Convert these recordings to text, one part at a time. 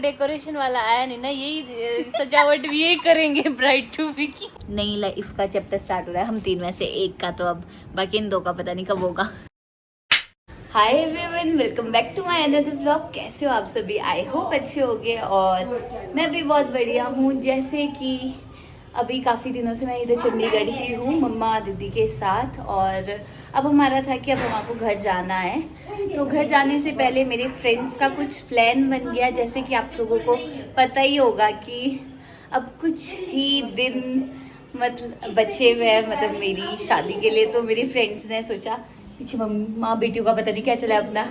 Decoration वाला आया नहीं ना, यही सजावट भी यही करेंगे ब्राइड टू बी की। नई लाइफ का चैप्टर स्टार्ट हो रहा है, हम 3 में से 1 का, तो अब बाकी इन 2 का पता नहीं कब होगा। Hi everyone, welcome back to my another vlog. कैसे हो आप सभी? आई होप अच्छे होंगे और मैं भी बहुत बढ़िया हूँ। जैसे कि अभी काफ़ी दिनों से मैं इधर चंडीगढ़ ही हूँ मम्मा दीदी के साथ, और अब हमारा था कि अब हमारे को घर जाना है। तो घर जाने से पहले मेरे फ्रेंड्स का कुछ प्लान बन गया। जैसे कि आप लोगों को पता ही होगा कि अब कुछ ही दिन मतलब बचे हुए हैं मतलब मेरी शादी के लिए। तो मेरी फ्रेंड्स ने सोचा, पीछे मम्मा बेटियों का पता नहीं क्या चला अपना,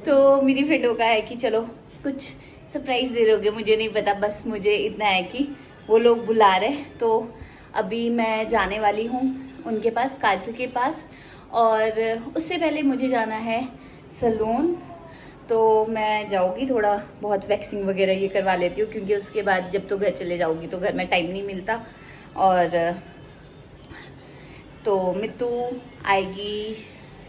तो मेरी फ्रेंडों का है कि चलो कुछ सरप्राइज दे दोगे, मुझे नहीं पता, बस मुझे इतना है कि वो लोग बुला रहे। तो अभी मैं जाने वाली हूँ उनके पास, काजल के पास, और उससे पहले मुझे जाना है सैलून। तो मैं जाऊँगी, थोड़ा बहुत वैक्सिंग वगैरह ये करवा लेती हूँ, क्योंकि उसके बाद जब तो घर चले जाऊँगी तो घर में टाइम नहीं मिलता। और तो मित्तू आएगी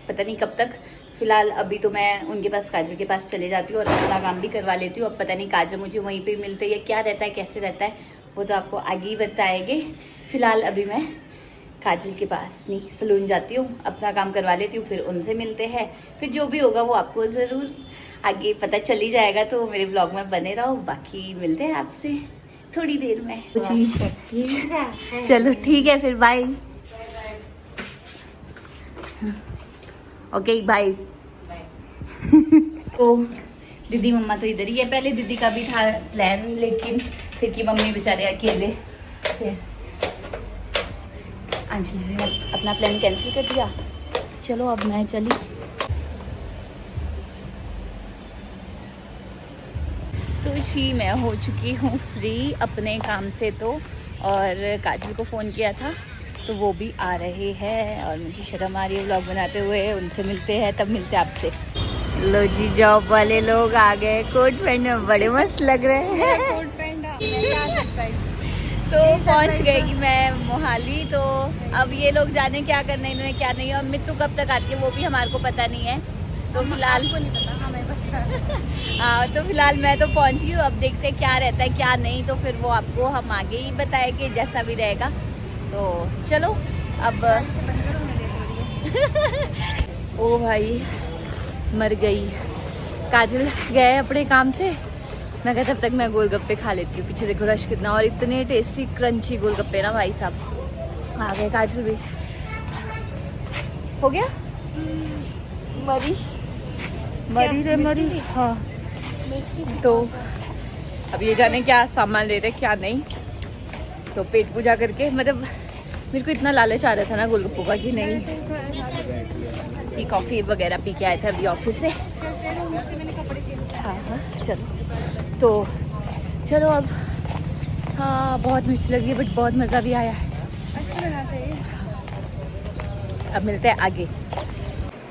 पता नहीं कब तक। फिलहाल अभी तो मैं उनके पास, काजल के पास चले जाती हूँ और अपना काम भी करवा लेती हूँ। अब पता नहीं काजल मुझे वहीं पे मिलते या क्या रहता है, कैसे रहता है, वो तो आपको आगे ही बताएंगे। फिलहाल अभी मैं काजल के पास नहीं, सलून जाती हूँ, अपना काम करवा लेती हूँ, फिर उनसे मिलते हैं। फिर जो भी होगा वो आपको ज़रूर आगे पता चल ही जाएगा, तो मेरे ब्लॉग में बने रहो। बाकी मिलते हैं आपसे थोड़ी देर में। चलो ठीक है फिर, बाय। Okay bye. तो दीदी मम्मा तो इधर ही है। पहले दीदी का भी था प्लान, लेकिन फिर की मम्मी बेचारे अकेले, फिर अंजलि ने अपना प्लान कैंसिल कर दिया। चलो अब मैं चली। तो जी मैं हो चुकी हूँ फ्री अपने काम से, तो और काजल को फ़ोन किया था तो वो भी आ रहे हैं, और मुझे शर्म आ रही है व्लॉग बनाते हुए। उनसे मिलते हैं, तब मिलते हैं आपसे। लो जी, जॉब वाले लोग आ गए, कोट पैंट में बड़े मस्त लग रहे हैं। कोट पैंट तो पहुंच गए कि मैं मोहाली। तो अब ये लोग जाने क्या करना है इन्होंने, क्या नहीं। और मित्तू कब तक आती है वो भी हमारे को पता नहीं है। तो फिलहाल को नहीं पता, हमें पता। हाँ, तो फिलहाल मैं तो पहुंच गई हूँ। अब देखते हैं क्या रहता है क्या नहीं, तो फिर वो आपको हम आगे ही बताएंगे जैसा भी रहेगा। तो चलो अब ओ भाई मर गई। काजल गए अपने काम से, मैं कहा तब तक मैं गोलगप्पे खा लेती हूँ। पीछे देखो रश कितना, और इतने टेस्टी क्रंची गोलगप्पे ना भाई साहब। आ गए काजल भी। हो गया मरी रे मरी। हाँ, तो अब ये जाने क्या सामान ले रहे क्या नहीं। तो पेट पूजा करके, मतलब मेरे को इतना लालच आ रहा था ना गोलगप्पों का कि नहीं, ये कॉफ़ी वगैरह पी के आए थे अभी ऑफिस से। हाँ हाँ चलो, तो चलो अब। हाँ बहुत मिर्च लगी है, बट बहुत मज़ा भी आया है। अब मिलते हैं आगे।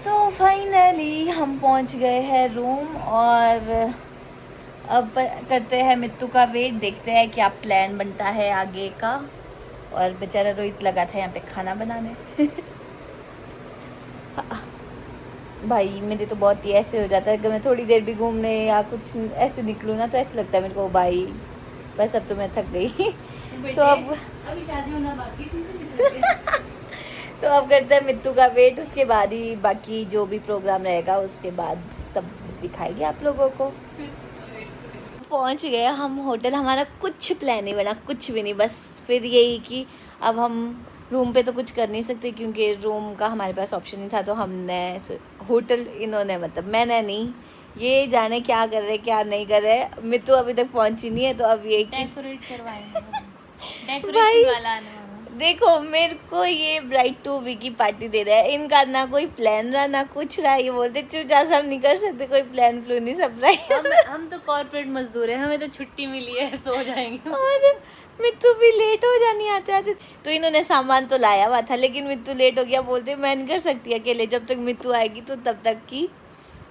तो फाइनली हम पहुंच गए हैं रूम, और अब करते हैं मित्तू का वेट, देखते हैं क्या प्लान बनता है आगे का। और बेचारा रोहित लगा था यहाँ पे खाना बनाने। भाई मेरे तो बहुत ही ऐसे हो जाता है कि मैं थोड़ी देर भी घूमने या कुछ ऐसे निकलूँ ना, तो ऐसे लगता है मेरे को भाई बस अब तो मैं थक गई। तो अब अभी शादी होना बाकी। तो अब करते हैं मित्तू का वेट, उसके बाद ही बाकी जो भी प्रोग्राम रहेगा उसके बाद तब दिखाएंगे आप लोगों को। पहुंच गए हम होटल। हमारा कुछ प्लान नहीं बना, कुछ भी नहीं, बस फिर यही कि अब हम रूम पे तो कुछ कर नहीं सकते, क्योंकि रूम का हमारे पास ऑप्शन नहीं था। तो हमने होटल, इन्होंने मतलब मैंने नहीं, ये जाने क्या कर रहे क्या नहीं कर रहे। मित्तू अभी तक पहुंची नहीं है, तो अब ये डेकोरेट करवाएंगे। डेकोरेशन वाला आने वाला। देखो मेरे को ये ब्राइड टू बी की पार्टी दे रहा है, इनका ना कोई प्लान रहा ना कुछ रहा। ये बोलते चुपचाप हम नहीं कर सकते कोई प्लान प्लू नहीं सरप्राइज। हम तो कॉर्पोरेट मजदूर है, हमें तो छुट्टी मिली है, सो जाएंगे। और मित्तू भी लेट हो जानी आते आते। तो इन्होंने सामान तो लाया हुआ था, लेकिन मित्तू लेट हो गया। बोलते मैं नहीं कर सकती अकेले, जब तक मित्तू आएगी तो तब तक की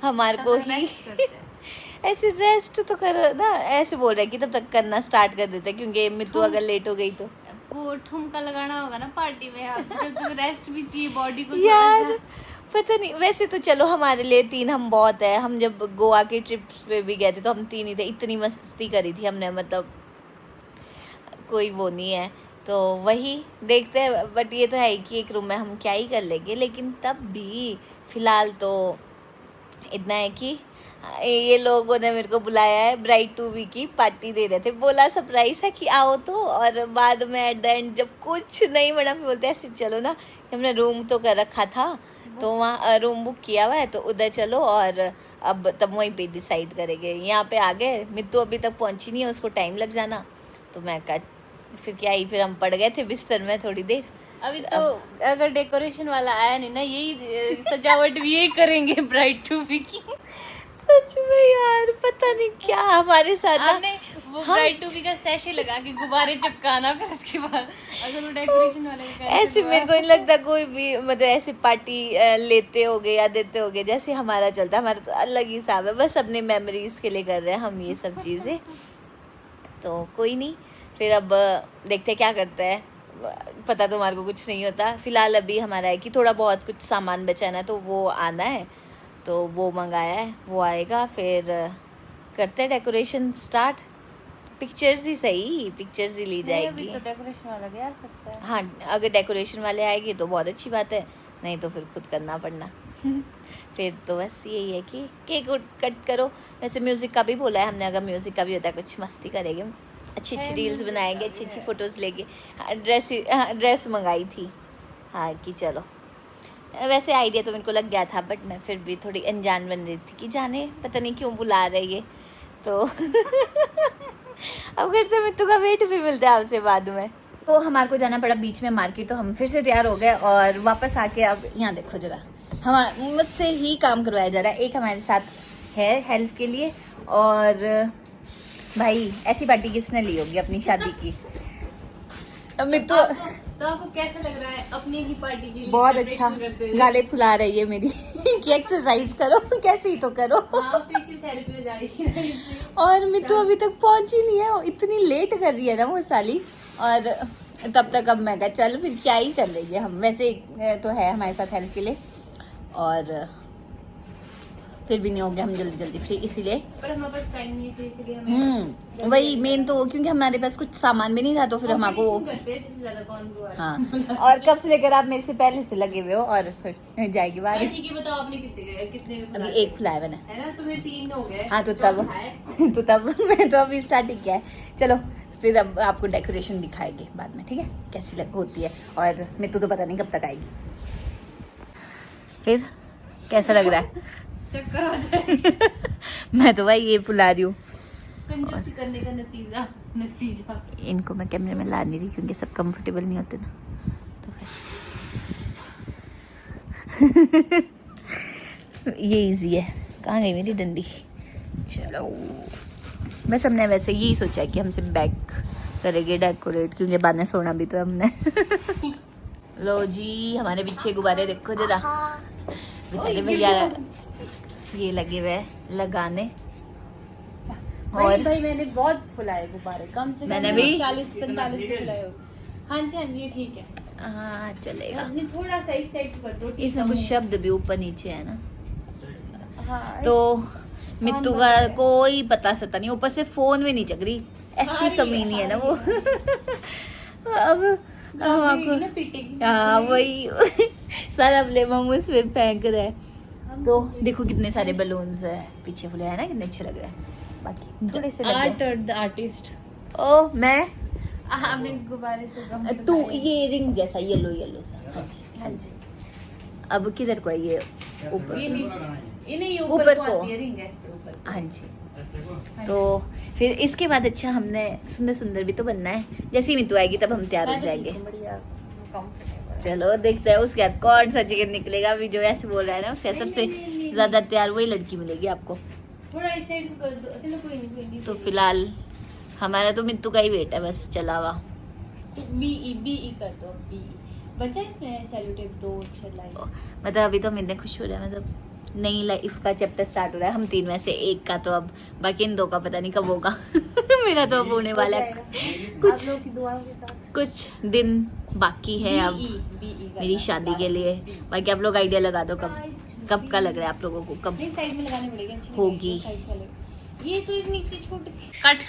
हमारे को ही ऐसे रेस्ट तो करो ना, ऐसे बोल रहे कि तब तक करना स्टार्ट कर देते, क्योंकि मित्तू अगर लेट हो गई तो वो ठुमका लगाना होगा ना पार्टी में, आप जब तक रेस्ट भी चाहिए बॉडी को। यार पता नहीं, वैसे तो चलो हमारे लिए 3 हम बहुत है। हम जब गोवा के ट्रिप्स पे भी गए थे तो हम 3 ही थे, इतनी मस्ती करी थी हमने, मतलब कोई वो नहीं है। तो वही देखते हैं, बट ये तो है ही कि एक रूम में हम क्या ही कर लेंगे, लेकिन तब भी फिलहाल तो इतना है कि ये लोगों ने मेरे को बुलाया है, ब्राइड टू बी की पार्टी दे रहे थे, बोला सरप्राइज है कि आओ तो, और बाद में एट द एंड जब कुछ नहीं बना फिर बोलते ऐसे चलो ना, हमने रूम तो कर रखा था तो वहाँ रूम बुक किया हुआ है तो उधर चलो, और अब तब वहीं पे डिसाइड करेंगे। यहाँ पे आ गए, मित्तू अभी तक पहुँची नहीं है, उसको टाइम लग जाना, तो मैं कहा फिर क्या ही, फिर हम पड़ गए थे बिस्तर में थोड़ी देर। अभी तो अगर डेकोरेशन वाला आया नहीं ना, यही सजावट भी यही करेंगे ब्राइड टू बी की। सच में यार पता नहीं क्या हमारे साथ ना, आपने वो ब्राइड टू बी का सैशे लगा के गुब्बारे चिपकाना, फिर उसके बाद अगर वो डेकोरेशन वाले का ऐसे मेरे को नहीं लगता कोई भी मतलब ऐसे पार्टी लेते होगे या देते होगे जैसे हमारा चलता है। हमारा तो अलग ही हिसाब है, बस अपने मेमोरीज के लिए कर रहे हैं हम ये सब चीज़ें। तो कोई नहीं, फिर अब देखते क्या करते हैं, पता तो हमारे को कुछ नहीं होता। फिलहाल अभी हमारा है कि थोड़ा बहुत कुछ सामान बचाना है तो वो आना है, तो वो मंगाया है, वो आएगा, फिर करते हैं डेकोरेशन स्टार्ट। पिक्चर्स ही सही, पिक्चर्स ही ली जाएगी। तो डेकोरेशन वाला भी आ सकता है। हाँ, अगर डेकोरेशन वाले आएगी तो बहुत अच्छी बात है, नहीं तो फिर खुद करना पड़ना। फिर तो बस यही है कि केक कट करो। वैसे म्यूज़िक का भी बोला है हमने, अगर म्यूज़िक का भी होता है कुछ मस्ती करेंगे, अच्छी अच्छी रील्स बनाएंगे, अच्छी अच्छी फ़ोटोज़ लेके। ड्रेस मंगाई थी हाँ कि चलो, वैसे आइडिया तो मेरे को लग गया था, बट मैं फिर भी थोड़ी अनजान बन रही थी कि जाने पता नहीं क्यों बुला रही है तो अब घर से मित्तू का वेट भी मिलता है आपसे बाद में। तो हमारे को जाना पड़ा बीच में मार्केट, तो हम फिर से तैयार हो गए और वापस आके अब यहाँ देखो जरा, हम मुझसे ही काम करवाया जा रहा है। एक हमारे साथ है हेल्प के लिए, और भाई ऐसी पार्टी किसने ली होगी अपनी शादी की। मित्तू तो आपको कैसा लग रहा है अपनी ही पार्टी के लिए? बहुत अच्छा, गाले फुला रही है मेरी कि एक्सरसाइज करो, कैसे ही तो करो। हाँ, फेशियल थेरेपी हो जा रही है। और मित्तू अभी तक पहुंची नहीं है, वो इतनी लेट कर रही है ना वो साली, और तब तक अब मैं कहा चल फिर क्या ही कर लेंगे हम, वैसे तो है हमारे साथ हेल्प के लिए, और फिर भी नहीं हो गया हम जल्दी जल्दी फ्री, इसीलिए। पर हमारे पास टाइम नहीं है, फिर इसीलिए हमें वही मेन तो, क्योंकि हमारे पास कुछ सामान भी नहीं था, तो फिर हमको करते हैं सबसे ज्यादा कौन हुआ है। हाँ और कब से लेकर आप मेरे से पहले से लगे हुए हो, और फिर जाएगी बाहर। ठीक है, बताओ आपने कितने अभी एक फुलाया मैंने, है ना, तुम्हें 3 हो गए। हाँ तो तब मैं तो अभी स्टार्टिंग किया है। चलो फिर अब आपको डेकोरेशन दिखाएंगे बाद में, ठीक है, कैसी होती है, और मित्तू तो पता नहीं कब तक आएगी। फिर कैसा लग रहा है? चक्कर आ जाए। मैं तो भाई ये फुला रही हूँ, कंजूसी करने का नतीजा। इनको मैं कैमरे में ला नहीं रही क्योंकि सब कंफर्टेबल नहीं होते ना, तो फिर ये इजी है। कहाँ गई मेरी डंडी? चलो बस हमने वैसे यही सोचा कि हमसे बैक करेंगे डेकोरेट, क्योंकि बाद में सोना भी तो हमने। लो जी, हमारे पीछे गुब्बारे देखो जरा, बेचारे भैया ये लगे हुए लगाने। और भाई मैंने बहुत फुलाए गुब्बारे, कम से कम मैंने भी 40-45 फुलाए हो। हाँ जी हाँ जी, ये ठीक है। हाँ चलेगा, आपने थोड़ा सा इस साइड कर दो, इसमें कुछ शब्द भी ऊपर नीचे है ना, हाँ। तो मित्तू का कोई पता सता नहीं, ऊपर से फोन में नहीं चक रही, ऐसी कमीनी है ना वो। अब हमको हाँ वही सारा ब्लेम हम उस पे फेंक रहे हैं। तो देखो कितने सारे बलून्स है पीछे फुले है ना, कितने अच्छे लग रहे हैं, बाकी थोड़े से आर्ट और द आर्टिस्ट। ओ मैं आपने गुब्बारे तो कम तू ये रिंग जैसा येलो येलो सा, हाँ जी हाँ जी। अब किधर को है ये? ऊपर, ये नीचे, ये नहीं ऊपर को, आती है रिंग ऐसे ऊपर। हाँ जी। तो फिर इसके बाद अच्छा हमने सुंदर सुंदर भी तो बनना है, जैसे ही मित्तू आएगी तब हम तैयार हो जाएंगे। बढ़िया कंफर्टेबल। चलो देखते हैं उसके बाद कौन सा चिकन निकलेगा। अभी जो ऐसे बोल रहा है ना, उससे सबसे ज्यादा तैयार वही लड़की मिलेगी आपको। थोड़ा इस साइड को कर दो, चलो कोई नहीं। तो फिलहाल हमारा तो मित्तू का ही वेट है बस चला हुआ। बी कर दो, बी बचा इसमें सेलो टेप 2 अक्षर लाइन। मतलब अभी तो हम इतने खुश हो रहे हैं, मतलब नई लाइफ का चैप्टर स्टार्ट हो रहा है। हम 3 में से एक का तो अब, बाकी इन 2 का पता नहीं कब होगा। मेरा तो अब होने वाला है आप लोगों की दुआओं के साथ कुछ दिन बाकी है अब मेरी शादी के लिए। बाकी आप लोग आइडिया लगा दो कब का लग रहा है आप लोगों को, कब साइड में लगाने पड़ेगा, होगी। ये तो नीचे छोड़ कट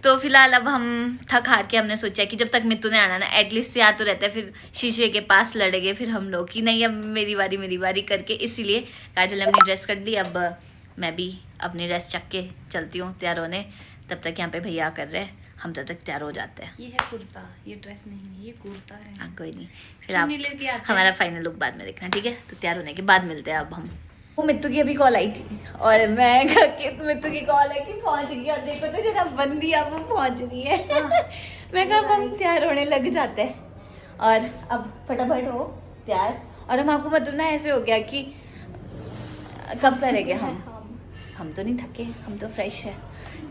तो फिलहाल अब हम थक हार के हमने सोचा कि जब तक मित्तू ने आना ना एटलीस्ट तैयार तो रहता है, फिर शीशे के पास लड़ेंगे फिर हम लोग कि नहीं अब मेरी बारी करके। इसीलिए काजल ने अपनी ड्रेस कट दी, अब मैं भी अपनी ड्रेस चक के चलती हूँ तैयार होने। तब तक यहाँ पे भैया कर रहे हैं, हम तब तक तैयार हो जाते हैं। ये है कुर्ता, ये ड्रेस नहीं है, ये कुर्ता है। हाँ कोई नहीं, फिर आप हमारा फाइनल लुक बाद में देखना, ठीक है? तो तैयार होने के बाद मिलते हैं अब हम। वो मित्तू की अभी कॉल आई थी और मैं मित्तू की कॉल है कि पहुंच गई, और देखो तो जरा बंदी अब वो पहुंच रही है। मैं कहा हम तैयार होने लग जाते हैं और अब फटाफट हो तैयार। और हम आपको मतलब ना ऐसे हो गया कि कब करेंगे हम तो नहीं थके, हम तो फ्रेश है।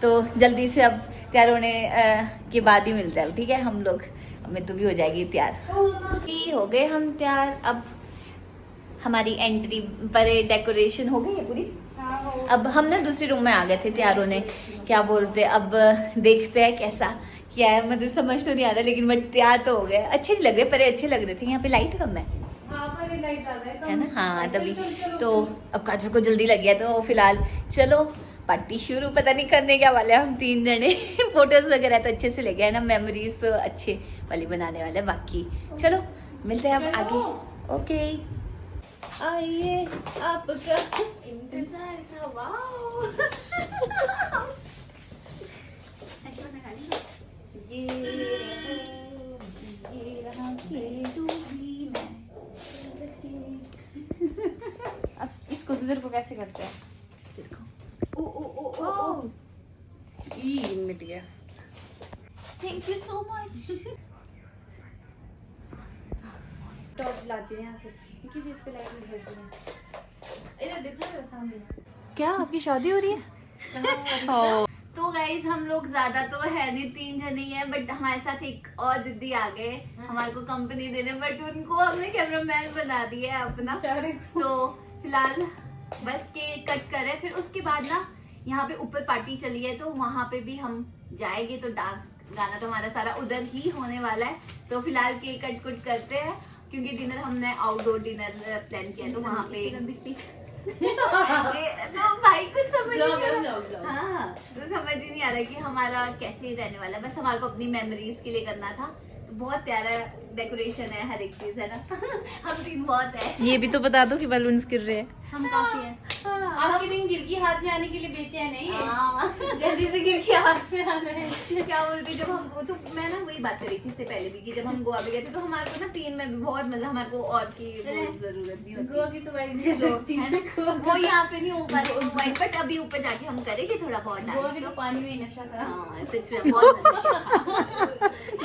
तो जल्दी से अब तैयार होने के बाद ही मिलते हैं, ठीक है? हम लोग मित्तू भी हो जाएगी तैयार। हो गए हम तैयार, अब हमारी एंट्री पर डेकोरेशन हो गई है पूरी। अब हम ना दूसरे रूम में आ गए थे तैयार होने, क्या बोलते, अब देखते हैं कैसा क्या है, मतलब समझ तो नहीं आ रहा, लेकिन बट तैयार तो हो गए। अच्छे नहीं लग रहे, पर अच्छे लग रहे थे। यहाँ पे लाइट कम है ना? हाँ तभी तो अब काजल को जल्दी लग गया, तो फिलहाल चलो पार्टी शुरू। पता नहीं करने क्या वाले हम 3 जने। फोटोज वगैरह तो अच्छे से ले गए ना, मेमोरीज तो अच्छे वाली बनाने वाले। बाकी चलो मिलते हैं अब आगे। ओके आइए, आपका इंतजार था। वाओ ये रहा डूबी मैं। अब इसको इधर को कैसे करते हैं? ओ मिट गया। Thank you so much. Torch लाते हैं यहाँ से, क्योंकि फेस पे लाइट नहीं पड़ती है। इधर देख रहे हो सामने? क्या आपकी शादी हो रही है? तो गाइज हम लोग ज्यादा तो है नहीं, 3 जने ही है, बट हमारे साथ एक और दीदी आ गए हमारे को कंपनी देने, बट उनको हमने कैमरामैन बना दिया है अपना। तो फिलहाल बस केक कट करे, फिर उसके बाद ना यहाँ पे ऊपर पार्टी चली है, तो वहाँ पे भी हम जाएंगे। तो डांस गाना तो हमारा सारा उधर ही होने वाला है। तो फिलहाल केक कट कुट करते हैं, क्योंकि डिनर हमने आउटडोर डिनर प्लान किया, तो वहाँ पे तो भाई कुछ समझ हाँ तो समझ ही नहीं आ रहा कि हमारा कैसे रहने वाला है। बस हमारे को अपनी मेमोरीज के लिए करना था। तो बहुत प्यारा डेकोरेशन है, हर एक चीज है ना। हम 3 बहुत है। ये भी तो बता दो कि बलून्स गिर रहे हैं। हम काफी हैं। आपके दिन गिर के हाथ में आने के लिए बेचे हैं नहीं? जल्दी से गिर के हाथ में आना है। क्या बोलती जब हम, तो मैं ना वही बात कर रही थी इससे पहले भी कि जब हम गोवा भी गए थे, तो हमारे को ना 3 में भी बहुत मजा, हमारे को और की जरूरत नहीं होती। गोवा की तो वाइब वो यहाँ पे नहीं हो पा रही, बट अभी ऊपर जाके हम करेंगे थोड़ा बहुत। गोवा के तो पानी में ही नशा करा। हाँ सच में बहुत मजा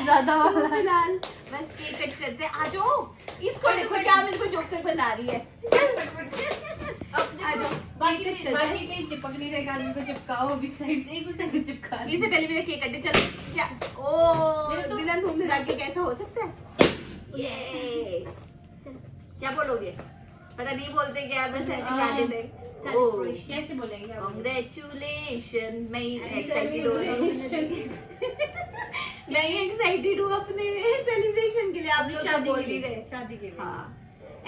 ज्यादा। फिलहाल बस केक कट करते हैं। आ जाओ, इसको देखो क्या मेरे को जोकर बना रही है। बाकी कहीं चिपक नहीं रहेगा, इनको चिपकाओ अभी साइड से, एक दूसरे को चिपका। इससे पहले मेरा केक कटे। चलो क्या ओ बिना घूम फिरा के कैसा हो सकता है ये? क्या बोलोगे? पता नहीं बोलते क्या, बस ऐसे गा देते। कैसे बोलेंगे? कांग्रेचुलेशन। मैं एक्साइटेड हो रही हूँ। मैं एक्साइटेड हूँ अपने सेलिब्रेशन के लिए। आप लोग शादी बोल ही रहे, शादी के लिए। हाँ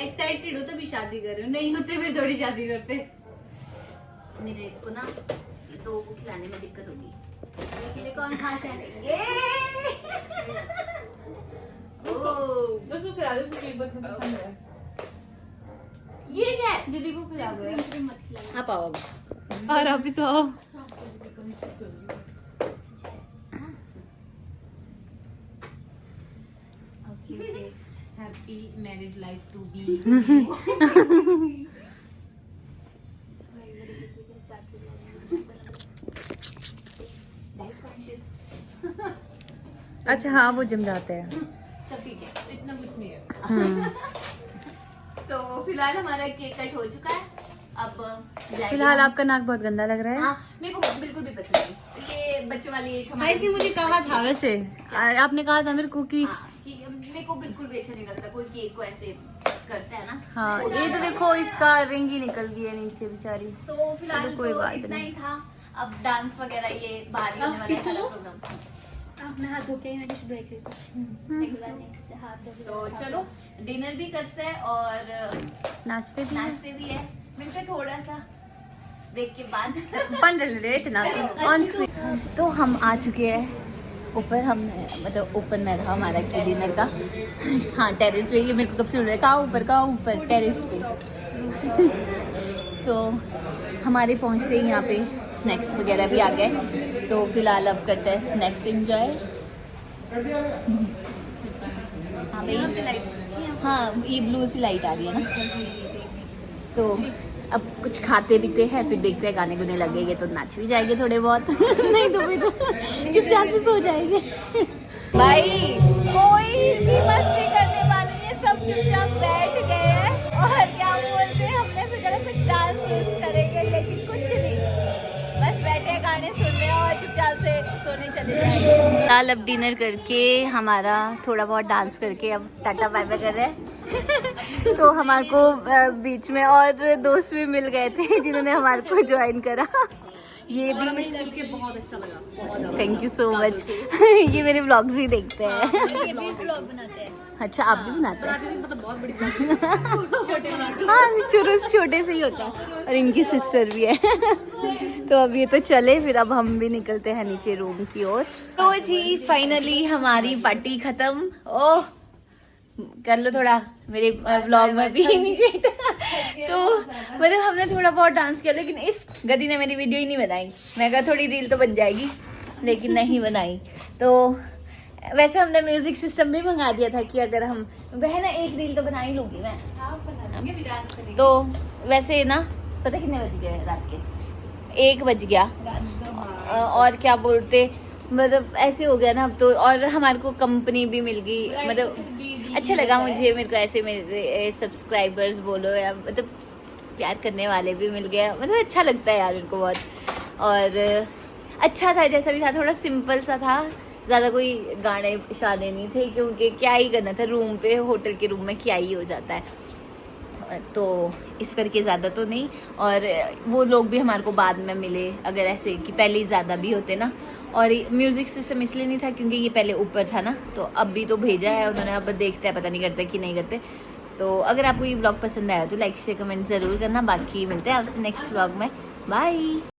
एक्साइटेड हो तभी शादी कर रहे हो, नहीं होते फिर थोड़ी शादी करते। मेरे को ना तो वो खिलाने में दिक्कत होगी। मेरे कौन खा चलेंगे? उसको खिला दो, उसको बहुत पसंद है। ये क्या है? दीदी को खिला दो। आप आओ। और अभी तो आओ। Happy married life to be. अच्छा हाँ वो जिम जाते हैं। तो ठीक है, इतना कुछ नहीं है। तो फिलहाल हमारा केक कट हो चुका है। अब फिलहाल आपका नाक बहुत गंदा लग रहा है। हाँ मेरे को बिल्कुल भी पसंद नहीं ये बच्चों वाली एक हाँ इसने मुझे कहा था, वैसे आपने कहा था मेरे को कि मेरे को बिल्कुल भी अच्छा नहीं लगता कोई केक को ऐसे करता है ना। हाँ ये तो देखो इसका रिंग ही निकल गई है नीचे बेचारी। तो फिलहाल कोई तो बात इतना नहीं। ही था। अब डांस वगैरह ये बाहर ही होने वाला है सारा प्रोग्राम। मैं हाथ धो के टिश्यू धो के हाथ धो। तो चलो डिनर भी करते हैं और नाचते भी है। मिलते थोड़ा सा ब्रेक के बाद। इतना ऑन स्क्रीन। तो हम आ चुके हैं ऊपर। हमने मतलब ओपन में रहा हमारा की डिनर का। हाँ टेरेस पे। ये मेरे को कब से बोल रहा है कहाँ ऊपर टेरेस पे। तो हमारे पहुँचते ही यहाँ पे स्नैक्स वगैरह भी आ गए। तो फिलहाल अब करते हैं स्नैक्स एंजॉय। हाँ भाई, हाँ ये ब्लू सी लाइट आ रही है ना। तो अब कुछ खाते पीते हैं, फिर देखते हैं गाने गुने लगेंगे तो नाच भी जाएंगे थोड़े बहुत। नहीं तो फिर चुपचाप से सो जाएंगे। भाई कोई भी मस्ती करने वाले नहीं, सब चुपचाप बैठ गए हैं। और क्या बोलते हैं, हमने सोचा था कुछ डांस करेंगे लेकिन कुछ नहीं, बस बैठे गाने सुन रहे हैं और चुपचाप से सोने चले जाएंगे। फिलहाल अब डिनर करके हमारा थोड़ा बहुत डांस करके अब टाटा बाय बाय कर रहे हैं। तो हमारे को बीच में और दोस्त भी मिल गए थे जिन्होंने हमारे को ज्वाइन करा। ये भी मिलके बहुत अच्छा लगा। Thank you so much. ये मेरे व्लॉग्स भी देखते हैं। ये भी व्लॉग बनाते हैं। अच्छा आप भी बनाते हैं? मतलब बहुत बड़ी हाँ शुरू से छोटे से ही होता है। और इनकी सिस्टर भी है। तो अब ये तो चले, फिर अब हम भी निकलते हैं नीचे रूम की ओर। तो जी फाइनली हमारी पार्टी खत्म। ओह कर लो थोड़ा मेरे व्लॉग में भी नीचे। तो मतलब हमने थोड़ा बहुत डांस किया, लेकिन इस गधी ने मेरी वीडियो ही नहीं बनाई। मैं कहा थोड़ी रील तो बन जाएगी, लेकिन नहीं बनाई। तो वैसे हमने म्यूजिक सिस्टम भी मंगा दिया था कि अगर हम बहन एक रील तो बना ही लूंगी मैं। तो वैसे ना पता कितने बज गए रात के? 1 बज गया। और क्या बोलते, मतलब ऐसे हो गया ना अब तो। और हमारे को कंपनी भी मिल गई, मतलब अच्छा लगा मुझे। मेरे को ऐसे मेरे सब्सक्राइबर्स बोलो या मतलब प्यार करने वाले भी मिल गए, मतलब अच्छा लगता है यार मेरे को बहुत। और अच्छा था जैसा भी था, थोड़ा सिंपल सा था, ज़्यादा कोई गाने शाने नहीं थे, क्योंकि क्या ही करना था रूम पे, होटल के रूम में क्या ही हो जाता है। तो इस करके ज़्यादा तो नहीं। और वो लोग भी हमारे को बाद में मिले, अगर ऐसे कि पहले ही ज़्यादा भी होते ना। और म्यूज़िक सिस्टम इसलिए नहीं था क्योंकि ये पहले ऊपर था ना, तो अब भी तो भेजा है उन्होंने, अब देखते हैं पता नहीं करते कि नहीं करते। तो अगर आपको ये ब्लॉग पसंद आया तो लाइक शेयर कमेंट ज़रूर करना। बाकी मिलते हैं आपसे नेक्स्ट ब्लॉग में। बाय।